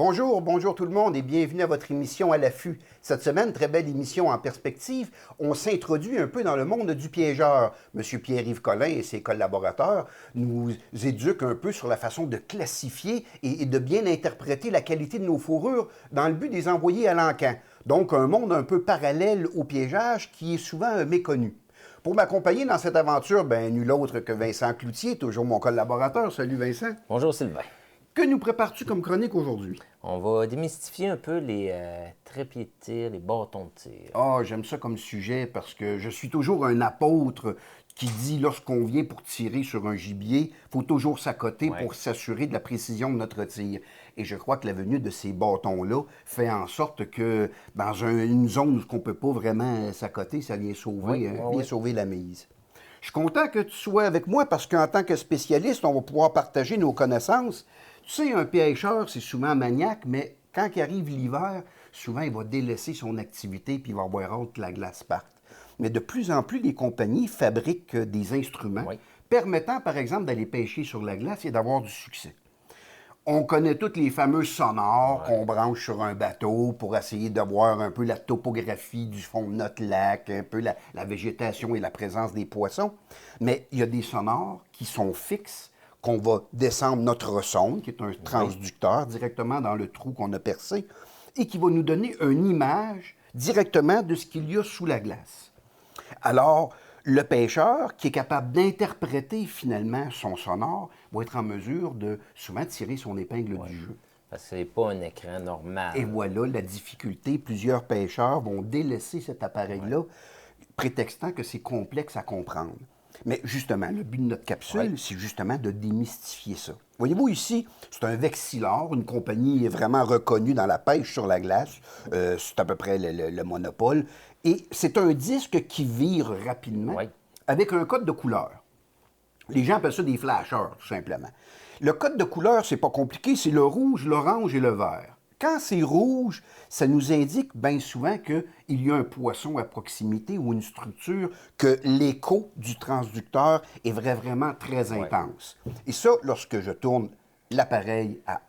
Bonjour, bonjour tout le monde et bienvenue à votre émission à l'affût. Cette semaine, très belle émission en perspective. On s'introduit un peu dans le monde du piégeur. Monsieur Pierre-Yves Collin et ses collaborateurs nous éduquent un peu sur la façon de classifier et de bien interpréter la qualité de nos fourrures dans le but de les envoyer à l'encan. Donc un monde un peu parallèle au piégeage qui est souvent méconnu. Pour m'accompagner dans cette aventure, nul autre que Vincent Cloutier, toujours mon collaborateur. Salut Vincent. Bonjour Sylvain. Que nous prépares-tu comme chronique aujourd'hui? On va démystifier un peu les trépieds de tir, les bâtons de tir. Ah, j'aime ça comme sujet parce que je suis toujours un apôtre qui dit lorsqu'on vient pour tirer sur un gibier, il faut toujours s'accoter pour s'assurer de la précision de notre tir. Et je crois que la venue de ces bâtons-là fait en sorte que dans une zone où on ne peut pas vraiment s'accoter, ça vient sauver la mise. Je suis content que tu sois avec moi parce qu'en tant que spécialiste, on va pouvoir partager nos connaissances. Tu sais, un pêcheur, c'est souvent maniaque, mais quand il arrive l'hiver, souvent il va délaisser son activité puis il va avoir hâte que la glace parte. Mais de plus en plus, les compagnies fabriquent des instruments permettant, par exemple, d'aller pêcher sur la glace et d'avoir du succès. On connaît tous les fameux sonars qu'on branche sur un bateau pour essayer de voir un peu la topographie du fond de notre lac, un peu la végétation et la présence des poissons. Mais il y a des sonars qui sont fixes, qu'on va descendre notre sonde, qui est un transducteur, directement dans le trou qu'on a percé, et qui va nous donner une image directement de ce qu'il y a sous la glace. Alors, le pêcheur, qui est capable d'interpréter finalement son sonore, va être en mesure de souvent tirer son épingle du jeu. Parce que ce n'est pas un écran normal. Et voilà la difficulté. Plusieurs pêcheurs vont délaisser cet appareil-là, prétextant que c'est complexe à comprendre. Mais justement, le but de notre capsule, c'est justement de démystifier ça. Voyez-vous ici, c'est un Vexilor, une compagnie vraiment reconnue dans la pêche sur la glace. C'est à peu près le monopole. Et c'est un disque qui vire rapidement avec un code de couleur. Les gens appellent ça des flashers, tout simplement. Le code de couleur, c'est pas compliqué, c'est le rouge, l'orange et le vert. Quand c'est rouge, ça nous indique bien souvent qu'il y a un poisson à proximité ou une structure, que l'écho du transducteur est vraiment très intense. Et ça, lorsque je tourne l'appareil à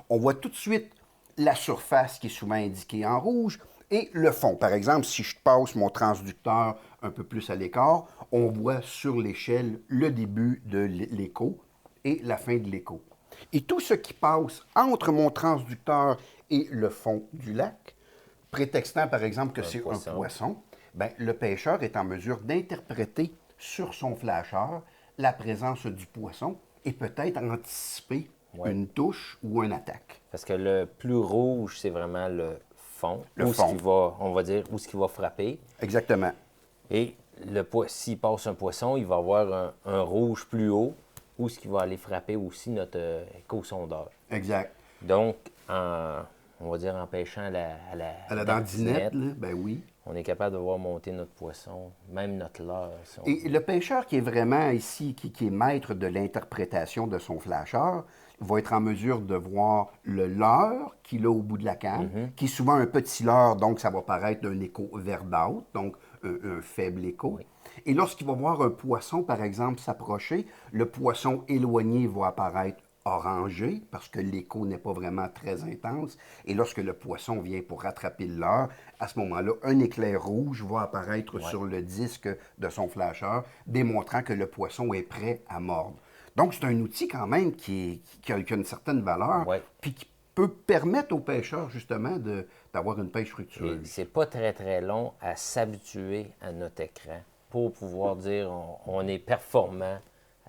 on voit tout de suite la surface qui est souvent indiquée en rouge et le fond. Par exemple, si je passe mon transducteur un peu plus à l'écart, on voit sur l'échelle le début de l'écho et la fin de l'écho. Et tout ce qui passe entre mon transducteur et le fond du lac, prétextant par exemple que c'est un poisson, le pêcheur est en mesure d'interpréter sur son flasheur la présence du poisson et peut-être anticiper une touche ou une attaque. Parce que le plus rouge, c'est vraiment le fond. On va dire où ce qui va frapper. Exactement. Et s'il passe un poisson, il va avoir un rouge plus haut, où ce qui va aller frapper aussi notre écho-sondeur. Exact. Donc, on va dire en pêchant à la dandinette, oui. On est capable de voir monter notre poisson, même notre leurre. Et le pêcheur qui est vraiment ici, qui est maître de l'interprétation de son flasheur, va être en mesure de voir le leurre qu'il a au bout de la canne, qui est souvent un petit leurre, donc ça va paraître un écho verdâtre, donc un faible écho. Et lorsqu'il va voir un poisson, par exemple, s'approcher, le poisson éloigné va apparaître orangé, parce que l'écho n'est pas vraiment très intense. Et lorsque le poisson vient pour rattraper le leurre, à ce moment-là, un éclair rouge va apparaître sur le disque de son flasheur, démontrant que le poisson est prêt à mordre. Donc, c'est un outil quand même qui a une certaine valeur, puis qui peut permettre aux pêcheurs, justement, d'avoir une pêche fructueuse. Et c'est pas très, très long à s'habituer à notre écran pour pouvoir dire on est performant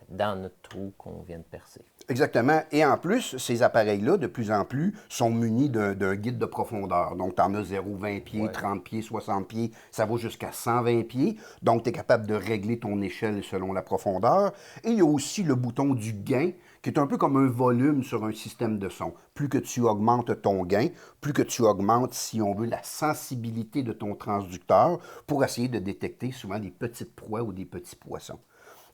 dans notre trou qu'on vient de percer. Exactement. Et en plus, ces appareils-là, de plus en plus, sont munis d'un guide de profondeur. Donc, tu en as 0,20 pieds, 30 pieds, 60 pieds, ça va jusqu'à 120 pieds. Donc, tu es capable de régler ton échelle selon la profondeur. Et il y a aussi le bouton du gain, qui est un peu comme un volume sur un système de son. Plus que tu augmentes ton gain, plus que tu augmentes, si on veut, la sensibilité de ton transducteur pour essayer de détecter souvent des petites proies ou des petits poissons.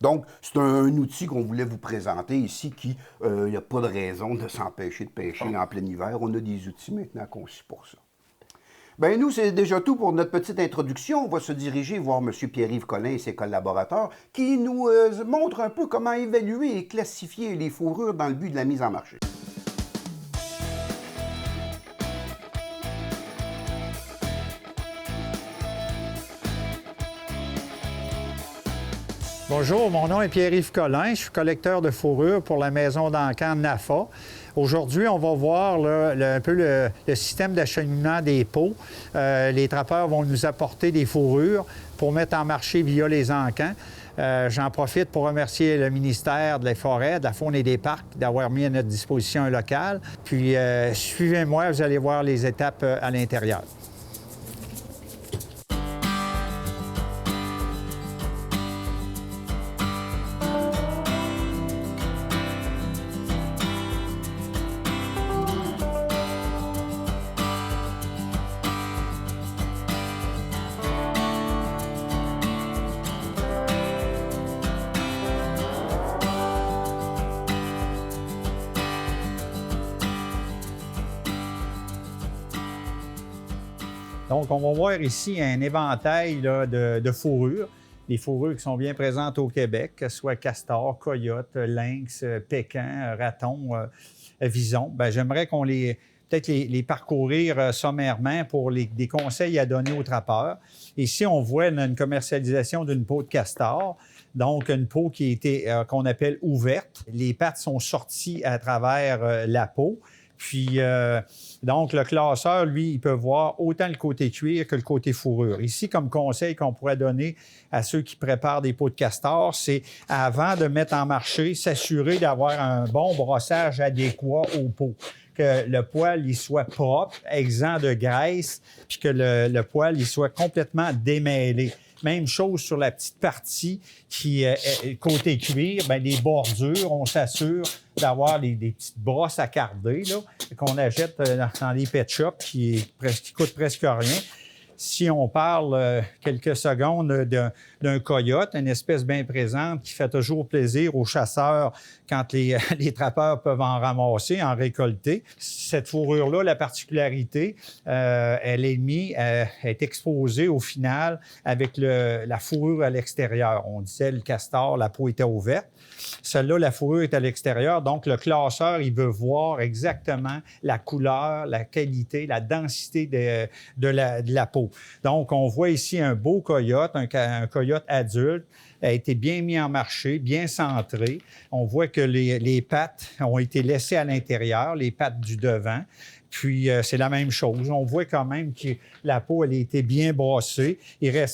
Donc, c'est un outil qu'on voulait vous présenter ici qui, il n'y a pas de raison de s'empêcher de pêcher en plein hiver. On a des outils maintenant conçus pour ça. Bien, nous, c'est déjà tout pour notre petite introduction. On va se diriger voir M. Pierre-Yves Collin et ses collaborateurs qui nous montrent un peu comment évaluer et classifier les fourrures dans le but de la mise en marché. Bonjour, mon nom est Pierre-Yves Collin. Je suis collecteur de fourrure pour la maison d'encan NAFA. Aujourd'hui, on va voir là, un peu le système d'acheminement des pots. Les trappeurs vont nous apporter des fourrures pour mettre en marché via les encans. J'en profite pour remercier le ministère de la Forêt, de la Faune et des Parcs d'avoir mis à notre disposition un local. Puis, suivez-moi, vous allez voir les étapes à l'intérieur. Donc, on va voir ici un éventail là, de fourrures. Les fourrures qui sont bien présentes au Québec, que ce soit castor, coyote, lynx, pécan, raton, vison. Bien, j'aimerais qu'on peut-être les parcourir sommairement pour des conseils à donner aux trappeurs. Ici, on voit une commercialisation d'une peau de castor. Donc, une peau qui a été, qu'on appelle ouverte. Les pattes sont sorties à travers la peau. Puis, donc, le classeur, lui, il peut voir autant le côté cuir que le côté fourrure. Ici, comme conseil qu'on pourrait donner à ceux qui préparent des peaux de castor, c'est avant de mettre en marché, s'assurer d'avoir un bon brossage adéquat aux peaux. Que le poil il soit propre, exempt de graisse, puis que le poil il soit complètement démêlé. Même chose sur la petite partie qui est côté cuir, bien, les bordures, on s'assure d'avoir des petites brosses à carder là, qu'on achète dans les pet shops qui coûtent presque rien. Si on parle quelques secondes d'un coyote, une espèce bien présente qui fait toujours plaisir aux chasseurs quand les trappeurs peuvent en ramasser, en récolter. Cette fourrure-là, la particularité, elle est exposée au final avec la fourrure à l'extérieur. On disait le castor, la peau était ouverte. Celle-là, la fourrure est à l'extérieur, donc le classeur, il veut voir exactement la couleur, la qualité, la densité de la peau. Donc, on voit ici un beau coyote, un coyote adulte, a été bien mis en marché, bien centré. On voit que les pattes ont été laissées à l'intérieur, les pattes du devant. Puis, c'est la même chose. On voit quand même que la peau, elle a été bien brossée.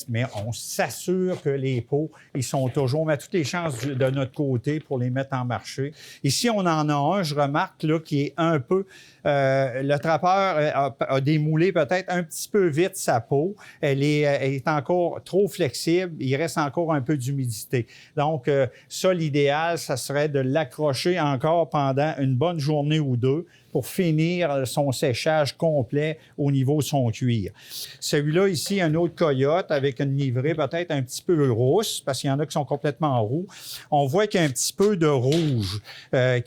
Mais on s'assure que les peaux, ils sont toujours... On met toutes les chances de notre côté pour les mettre en marché. Ici, on en a un, je remarque, là, qui est un peu... le trappeur a démoulé peut-être un petit peu vite sa peau. Elle est encore trop flexible. Il reste encore un peu d'humidité. Donc, ça, l'idéal, ça serait de l'accrocher encore pendant une bonne journée ou deux pour finir son séchage complet au niveau de son cuir. Celui-là, ici, un autre coyote avec une livrée peut-être un petit peu rousse, parce qu'il y en a qui sont complètement roux. On voit qu'il y a un petit peu de rouge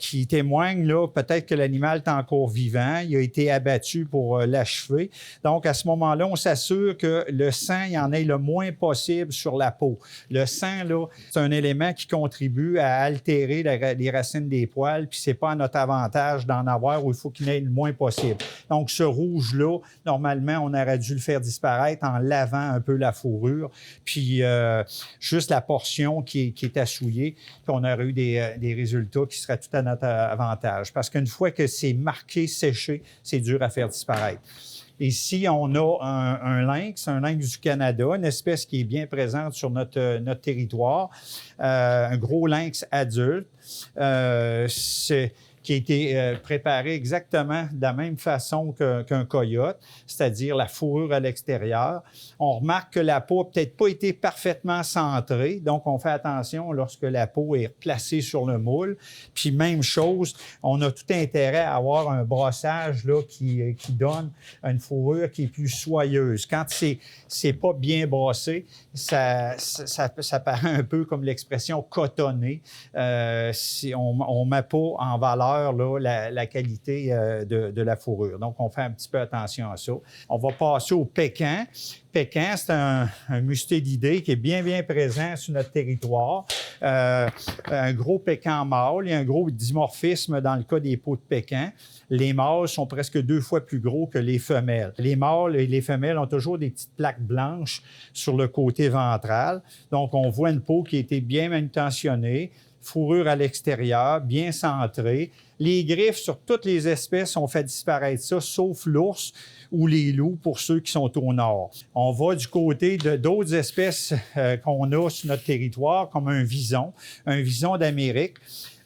qui témoigne, là, peut-être que l'animal est encore vivant. Il a été abattu pour l'achever. Donc, à ce moment-là, on s'assure que le sang, il en ait le moins possible sur la peau. Le sang, là, c'est un élément qui contribue à altérer les racines des poils, puis c'est pas à notre avantage d'en avoir où il faut qu'il n'ait le moins possible. Donc, ce rouge-là, normalement, on aurait dû le faire disparaître en lavant un peu la fourrure, puis juste la portion qui est assouillée, puis on aurait eu des résultats qui seraient tout à notre avantage. Parce qu'une fois que c'est marqué, séché, c'est dur à faire disparaître. Ici, on a un lynx du Canada, une espèce qui est bien présente sur notre territoire, un gros lynx adulte. Qui a été préparé exactement de la même façon qu'un coyote, c'est-à-dire la fourrure à l'extérieur. On remarque que la peau n'a peut-être pas été parfaitement centrée, donc on fait attention lorsque la peau est placée sur le moule. Puis même chose, on a tout intérêt à avoir un brossage là, qui donne une fourrure qui est plus soyeuse. Quand c'est pas bien brossé, ça paraît un peu comme l'expression cotonné. Si on met pas en valeur là, la qualité de la fourrure. Donc, on fait un petit peu attention à ça. On va passer au pécan. Pékin, c'est un mustélidé qui est bien, bien présent sur notre territoire. Un gros pécan mâle, il y a un gros dimorphisme dans le cas des peaux de Pékin. Les mâles sont presque 2 fois plus gros que les femelles. Les mâles et les femelles ont toujours des petites plaques blanches sur le côté ventral. Donc, on voit une peau qui a été bien manutentionnée, fourrure à l'extérieur, bien centrée. Les griffes sur toutes les espèces ont fait disparaître ça, sauf l'ours ou les loups pour ceux qui sont au nord. On va du côté d'autres espèces qu'on a sur notre territoire, comme un vison d'Amérique.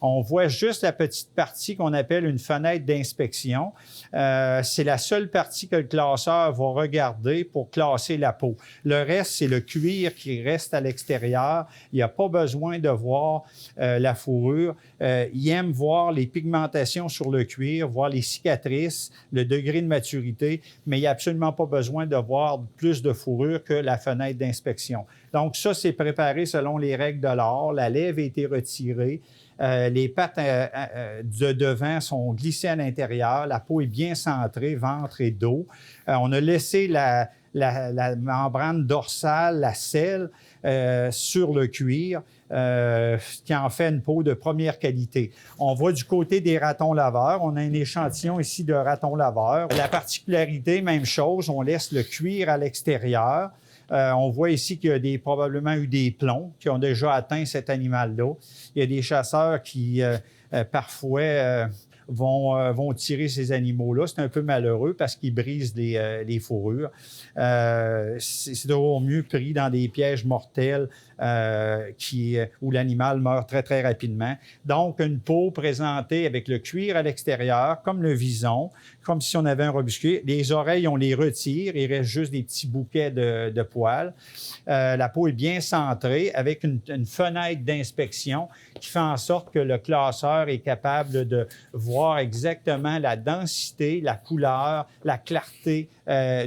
On voit juste la petite partie qu'on appelle une fenêtre d'inspection. C'est la seule partie que le classeur va regarder pour classer la peau. Le reste, c'est le cuir qui reste à l'extérieur. Il n'y a pas besoin de voir la fourrure. Il aime voir les pigmentations sur le cuir, voir les cicatrices, le degré de maturité, mais il n'y a absolument pas besoin de voir plus de fourrure que la fenêtre d'inspection. Donc ça, c'est préparé selon les règles de l'art. La lèvre a été retirée. Les pattes de devant sont glissées à l'intérieur. La peau est bien centrée, ventre et dos. On a laissé la membrane dorsale, la selle, sur le cuir, qui en fait une peau de première qualité. On va du côté des ratons laveurs. On a un échantillon ici de ratons laveurs. La particularité, même chose, on laisse le cuir à l'extérieur. On voit ici qu'il y a probablement eu des plombs qui ont déjà atteint cet animal-là. Il y a des chasseurs qui, parfois, vont tirer ces animaux-là. C'est un peu malheureux parce qu'ils brisent les fourrures. C'est toujours mieux pris dans des pièges mortels où l'animal meurt très, très rapidement. Donc, une peau présentée avec le cuir à l'extérieur, comme le vison, comme si on avait un robuscuit. Les oreilles, on les retire, il reste juste des petits bouquets de poils. La peau est bien centrée avec une fenêtre d'inspection qui fait en sorte que le classeur est capable de voir exactement la densité, la couleur, la clarté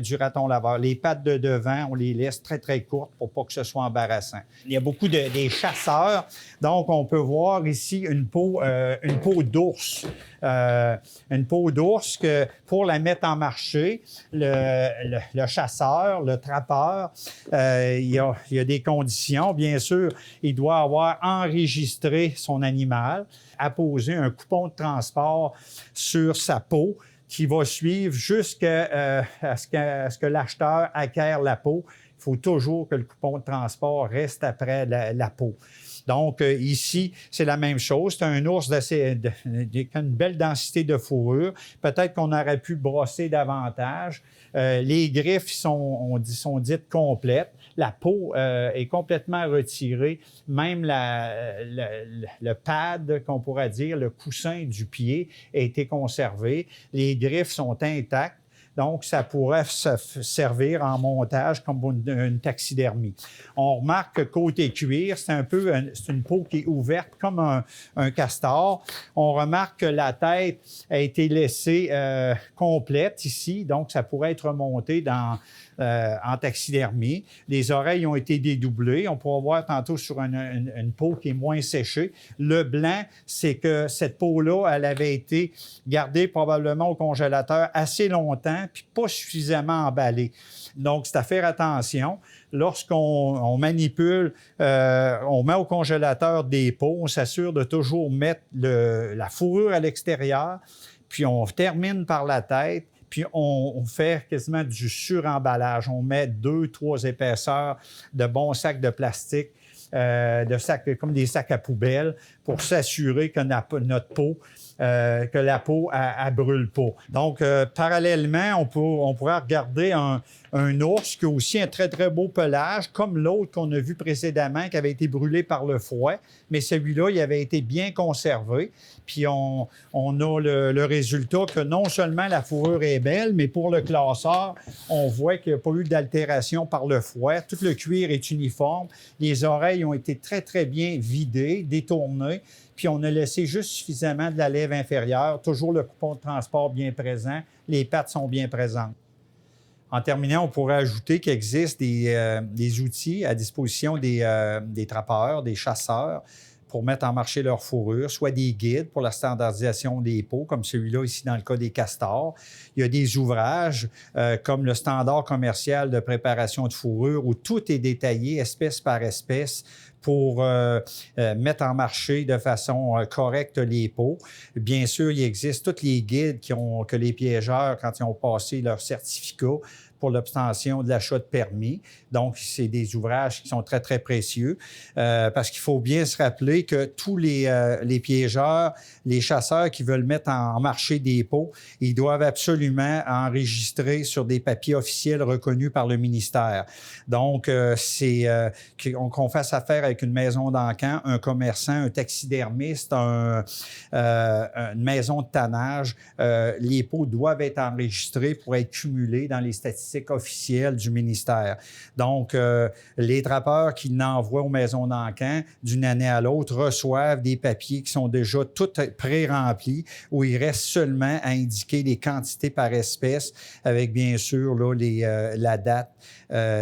du raton laveur. Les pattes de devant, on les laisse très, très courtes pour pas que ce soit embarrassant. Il y a beaucoup des chasseurs, donc on peut voir ici une peau d'ours. Une peau d'ours que pour la mettre en marché, le chasseur, le trappeur, il y a des conditions. Bien sûr, il doit avoir enregistré son animal, apposé un coupon de transport sur sa peau qui va suivre jusqu'à ce que l'acheteur acquiert la peau. Il faut toujours que le coupon de transport reste après la peau. Donc, ici, c'est la même chose. C'est un ours qui a une belle densité de fourrure. Peut-être qu'on aurait pu brosser davantage. Les griffes sont dites complètes. La peau est complètement retirée. Même le pad, qu'on pourrait dire, le coussin du pied, a été conservé. Les griffes sont intactes. Donc, ça pourrait servir en montage comme une taxidermie. On remarque que côté cuir, c'est une peau qui est ouverte comme un castor. On remarque que la tête a été laissée complète ici, donc ça pourrait être monté en taxidermie. Les oreilles ont été dédoublées. On pourra voir tantôt sur une peau qui est moins séchée. Le blanc, c'est que cette peau-là, elle avait été gardée probablement au congélateur assez longtemps, puis pas suffisamment emballée. Donc, c'est à faire attention. Lorsqu'on manipule, on met au congélateur des peaux, on s'assure de toujours mettre la fourrure à l'extérieur, puis on termine par la tête. Puis on fait quasiment du suremballage. On met 2-3 épaisseurs de bons sacs de plastique, comme des sacs à poubelle, pour s'assurer que notre peau, que la peau, elle brûle pas. Donc, parallèlement, on pourrait regarder un ours qui a aussi un très, très beau pelage, comme l'autre qu'on a vu précédemment, qui avait été brûlé par le froid. Mais celui-là, il avait été bien conservé. Puis on a le résultat que non seulement la fourrure est belle, mais pour le classeur, on voit qu'il n'y a pas eu d'altération par le froid. Tout le cuir est uniforme. Les oreilles ont été très, très bien vidées, détournées. Puis on a laissé juste suffisamment de la lèvre inférieure. Toujours le coupon de transport bien présent. Les pattes sont bien présentes. En terminant, on pourrait ajouter qu'il existe des outils à disposition des trappeurs, des chasseurs, pour mettre en marché leur fourrure, soit des guides pour la standardisation des pots, comme celui-là ici dans le cas des castors. Il y a des ouvrages comme le standard commercial de préparation de fourrure où tout est détaillé espèce par espèce pour mettre en marché de façon correcte les pots. Bien sûr, il existe tous les guides que les piégeurs, quand ils ont passé leur certificat pour l'obtention de l'achat de permis. Donc, c'est des ouvrages qui sont très, très précieux parce qu'il faut bien se rappeler que tous les piégeurs, les chasseurs qui veulent mettre en marché des pots, ils doivent absolument enregistrer sur des papiers officiels reconnus par le ministère. Donc, qu'on fasse affaire avec une maison d'encan, un commerçant, un taxidermiste, une maison de tannage, les pots doivent être enregistrés pour être cumulés dans les statistiques officielles du ministère. Donc, les trappeurs qui l'envoient aux maisons d'encan d'une année à l'autre reçoivent des papiers qui sont déjà tous pré-remplis où il reste seulement à indiquer les quantités par espèce avec bien sûr là, la date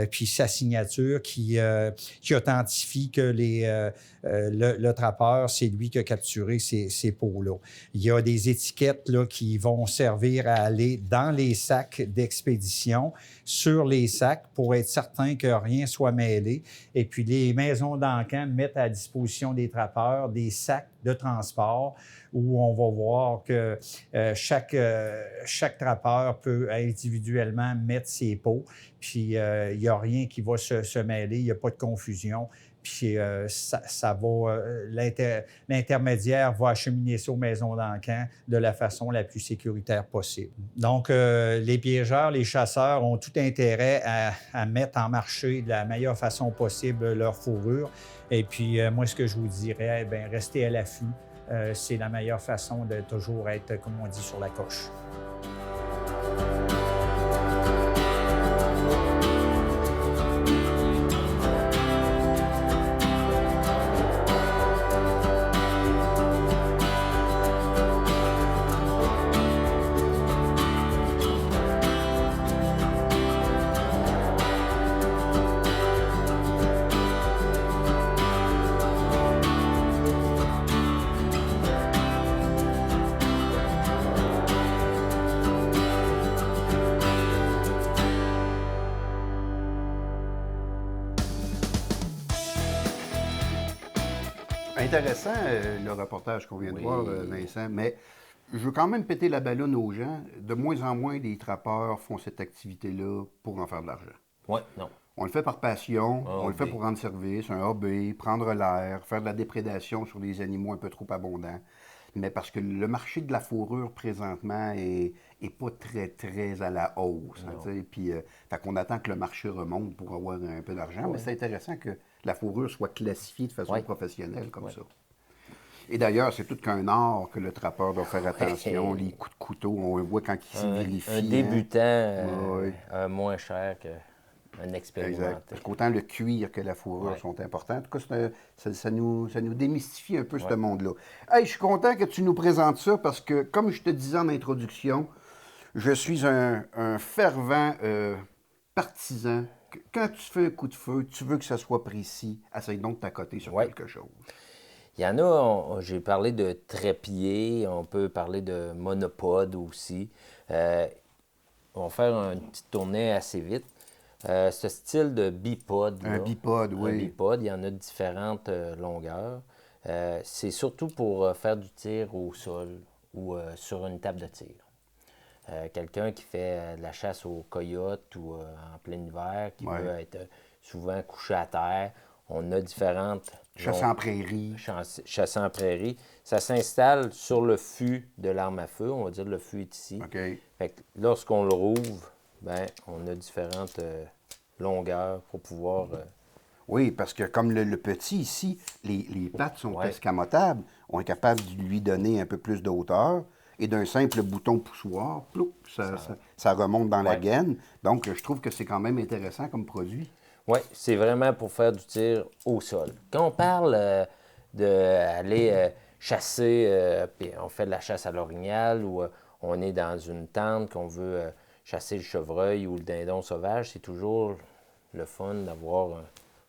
puis sa signature qui authentifie que le trappeur, c'est lui qui a capturé ces pots-là. Il y a des étiquettes là, qui vont servir à aller dans les sacs d'expédition, sur les sacs, pour être certain que rien soit mêlé. Et puis, les maisons d'encan mettent à disposition des trappeurs des sacs de transport où on va voir que chaque trappeur peut individuellement mettre ses pots. Puis, il n'y a rien qui va se mêler, il n'y a pas de confusion. Puis l'intermédiaire va acheminer ça aux maisons d'encan de la façon la plus sécuritaire possible. Donc, les piégeurs, les chasseurs ont tout intérêt à mettre en marché de la meilleure façon possible leur fourrure. Et puis, moi, ce que je vous dirais, bien, restez à l'affût. C'est la meilleure façon de toujours être, comme on dit, sur la coche. Intéressant, le reportage qu'on vient de voir, Vincent, mais je veux quand même péter la ballonne aux gens. De moins en moins, les trappeurs font cette activité-là pour en faire de l'argent. Oui, non. On le fait par passion, Un on le fait hobby. pour rendre service, un hobby, prendre l'air, faire de la déprédation sur des animaux un peu trop abondants. Mais parce que le marché de la fourrure présentement est pas très, très à la hausse. Hein, tu sais. Puis, fait qu'on attend que le marché remonte pour avoir un peu d'argent. Mais c'est intéressant que la fourrure soit classifiée de façon professionnelle comme ça. Et d'ailleurs, c'est tout qu'un art que le trappeur doit faire attention. Les coups de couteau, on voit quand il s'y vérifie. Un débutant moins cher qu'un expérimenté. Exact. Parce qu'autant le cuir que la fourrure sont importants. En tout cas, ça nous démystifie un peu ce monde-là. Hey, je suis content que tu nous présentes ça parce que, comme je te disais en introduction, je suis un fervent partisan. Quand tu fais un coup de feu, tu veux que ça soit précis. Essaye donc de t'accoter sur quelque chose. Il y en a, j'ai parlé de trépied, on peut parler de monopode aussi. On va faire une petite tournée assez vite. Ce style de bipode. Un bipode, oui. Un bipode, il y en a de différentes longueurs. C'est surtout pour faire du tir au sol ou sur une table de tir. Quelqu'un qui fait de la chasse aux coyotes ou en plein hiver, qui peut être souvent couché à terre. On a différentes... Chasse en prairie. Chasse en prairie. Ça s'installe sur le fût de l'arme à feu. On va dire le fût est ici. OK. Fait que lorsqu'on le rouvre, ben, on a différentes longueurs pour pouvoir... Oui, parce que comme le petit ici, les pattes sont escamotables. On est capable de lui donner un peu plus de hauteur. Et d'un simple bouton poussoir, plouc, ça remonte dans la gaine. Donc, je trouve que c'est quand même intéressant comme produit. Oui, c'est vraiment pour faire du tir au sol. Quand on parle d'aller chasser, puis on fait de la chasse à l'orignal ou on est dans une tente qu'on veut chasser le chevreuil ou le dindon sauvage, c'est toujours le fun d'avoir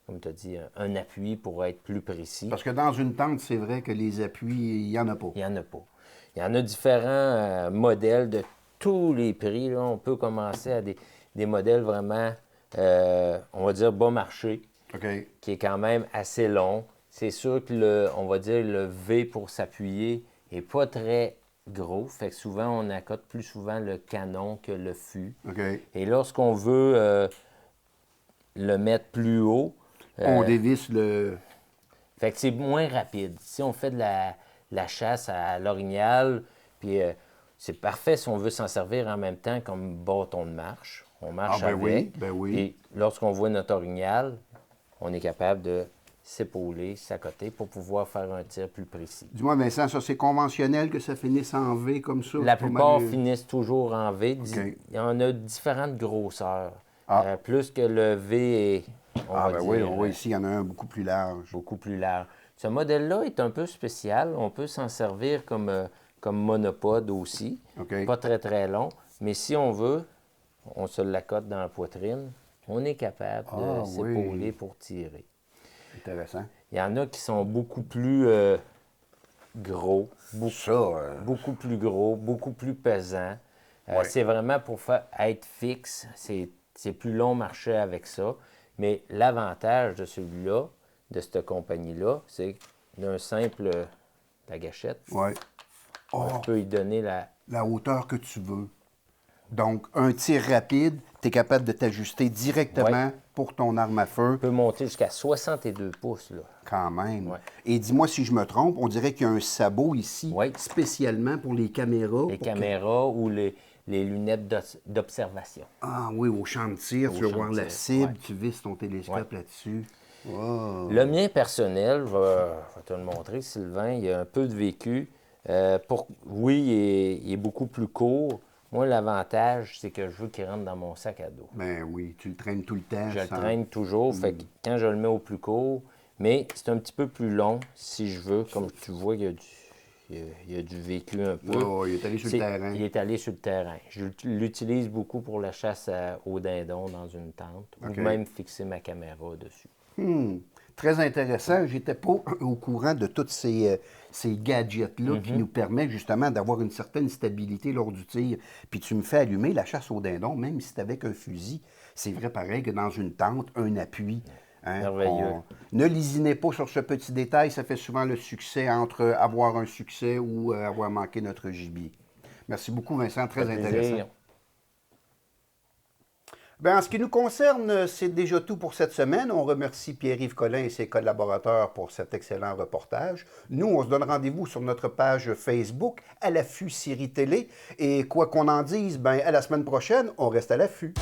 comme tu as dit, un appui pour être plus précis. Parce que dans une tente, c'est vrai que les appuis, il n'y en a pas. Il n'y en a pas. Il y en a différents modèles de tous les prix. Là. On peut commencer à des modèles vraiment, on va dire, bas marché, OK. qui est quand même assez long. C'est sûr que on va dire le V pour s'appuyer n'est pas très gros. Fait que souvent, on accote plus souvent le canon que le fût. OK. Et lorsqu'on veut le mettre plus haut, On dévisse le... fait que c'est moins rapide. Si on fait de la chasse à l'orignal, puis c'est parfait si on veut s'en servir en même temps comme bâton de marche. On marche avec. Oui, ben oui. Puis lorsqu'on voit notre orignal, on est capable de s'épauler, s'accoter pour pouvoir faire un tir plus précis. Dis-moi, Vincent, ça, c'est conventionnel que ça finisse en V comme ça? La plupart Mal... finissent toujours en V. OK. Il y en a différentes grosseurs. Ah. Plus que le V est, on va ben dire, oui, on voit ici, il y en a un beaucoup plus large. beaucoup plus large. Ce modèle-là est un peu spécial. On peut s'en servir comme monopode aussi. OK. Pas très, très long. Mais si on veut, on se l'accote dans la poitrine. On est capable de s'épauler pour tirer. Intéressant. Il y en a qui sont beaucoup plus gros, beaucoup plus gros, beaucoup plus pesants. C'est vraiment pour être fixe. C'est plus long marcher avec ça. Mais l'avantage de celui-là, de cette compagnie-là, c'est d'un simple la gâchette, Oui. on peut y donner La hauteur que tu veux. Donc, un tir rapide, tu es capable de t'ajuster directement pour ton arme à feu. On peut monter jusqu'à 62 pouces. Là. Quand même. Ouais. Et dis-moi si je me trompe, on dirait qu'il y a un sabot ici, Oui. spécialement pour les caméras. Les caméras ou les lunettes d'observation. Ah oui, au champ de tir, tu veux champ voir de la tir, cible, ouais. tu visses ton télescope là-dessus. Wow. Le mien personnel, je vais te le montrer, Sylvain, il y a un peu de vécu. Oui, il est beaucoup plus court. Moi, l'avantage, c'est que je veux qu'il rentre dans mon sac à dos. Ben oui, tu le traînes tout le temps. Je le traîne toujours, fait que quand je le mets au plus court, mais c'est un petit peu plus long si je veux. Comme tu vois, il y a du vécu un peu. Oui, il est allé sur le terrain. Il est allé sur le terrain. Je l'utilise beaucoup pour la chasse aux dindons dans une tente OK. ou même fixer ma caméra dessus. Très intéressant. J'étais pas au courant de tous ces gadgets-là qui nous permettent justement d'avoir une certaine stabilité lors du tir. Puis tu me fais allumer la chasse au dindon, même si c'est avec un fusil. C'est vrai pareil que dans une tente, un appui. Hein, Merveilleux. Ne lésinez pas sur ce petit détail. Ça fait souvent le succès entre avoir un succès ou avoir manqué notre gibier. Merci beaucoup, Vincent. Très intéressant. Bien, en ce qui nous concerne, c'est déjà tout pour cette semaine. On remercie Pierre-Yves Collin et ses collaborateurs pour cet excellent reportage. Nous, on se donne rendez-vous sur notre page Facebook, à l'affût Série Télé. Et quoi qu'on en dise, bien, à la semaine prochaine, on reste à l'affût.